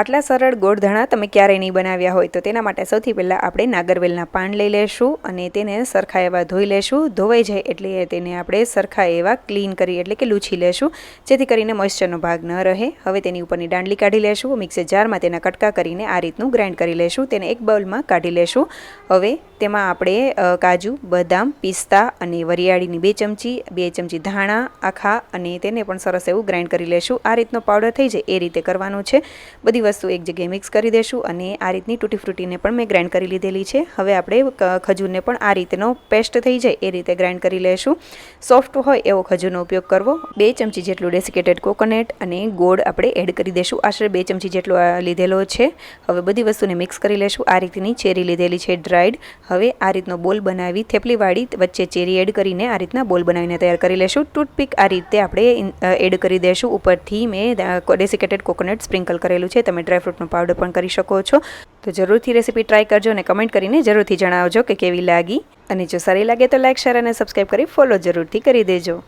આટલા સરળ ગોળધાણા તમે ક્યારેય નહીં બનાવ્યા હોય તો તેના માટે સૌથી પહેલાં આપણે નાગરવેલના પાન લઈ લેશું અને તેને સરખા એવા ધોઈ લેશું. ધોવાઈ જાય એટલે તેને આપણે સરખા એવા ક્લીન કરી એટલે કે લૂછી લેશું, જેથી કરીને મોઇસ્ચરનો ભાગ ન રહે. હવે તેની ઉપરની દાંડલી કાઢી લેશું. મિક્સર જારમાં તેના કટકા કરીને આ રીતનું ગ્રાઇન્ડ કરી લેશું. તેને એક બાઉલમાં કાઢી લેશું. હવે તેમાં આપણે કાજુ, બદામ, પિસ્તા અને વરિયાળીની 2 ચમચી ધાણા આખા અને તેને પણ સરસ એવું ગ્રાઇન્ડ કરી લેશું. આ રીતનો પાવડર થઈ જાય એ રીતે કરવાનું છે. બધી વસ્તુ એક જગ્યાએ મિક્સ કરી દેશું અને આ રીતની તૂટી ફ્રૂટીને પણ મેં ગ્રાઇન્ડ કરી લીધેલી છે. હવે આપણે ખજૂરને પણ આ રીતનો પેસ્ટ થઈ જાય એ રીતે ગ્રાઇન્ડ કરી લેશું. સોફ્ટ હોય એવો ખજૂરનો ઉપયોગ કરવો. 2 ચમચી જેટલું ડેસિકેટેડ કોકોનટ અને ગોળ આપણે એડ કરી દેશું. આશરે 2 ચમચી જેટલો લીધેલો છે. હવે બધી વસ્તુને મિક્સ કરી લેશું. આ રીતની ચેરી લીધેલી છે ડ્રાઈડ. હવે આ રીતનો બોલ બનાવી થેપલીવાળી વચ્ચે ચેરી એડ કરીને આ રીતના બોલ બનાવીને તૈયાર કરી લેશું. ટૂથપીક આ રીતે આપણે એડ કરી દેશું. ઉપરથી મેં ડેસિકેટેડ કોકોનટ સ્પ્રિંકલ કરેલું છે. તમે ડ્રાયફ્રૂટનો પાવડર પણ કરી શકો છો. તો જરૂરથી રેસીપી ટ્રાય કરજો અને કમેન્ટ કરીને જરૂરથી જણાવજો કે કેવી લાગી. અને જો સારી લાગે તો લાઇક, શેર અને સબસ્ક્રાઈબ કરી ફોલો જરૂરથી કરી દેજો.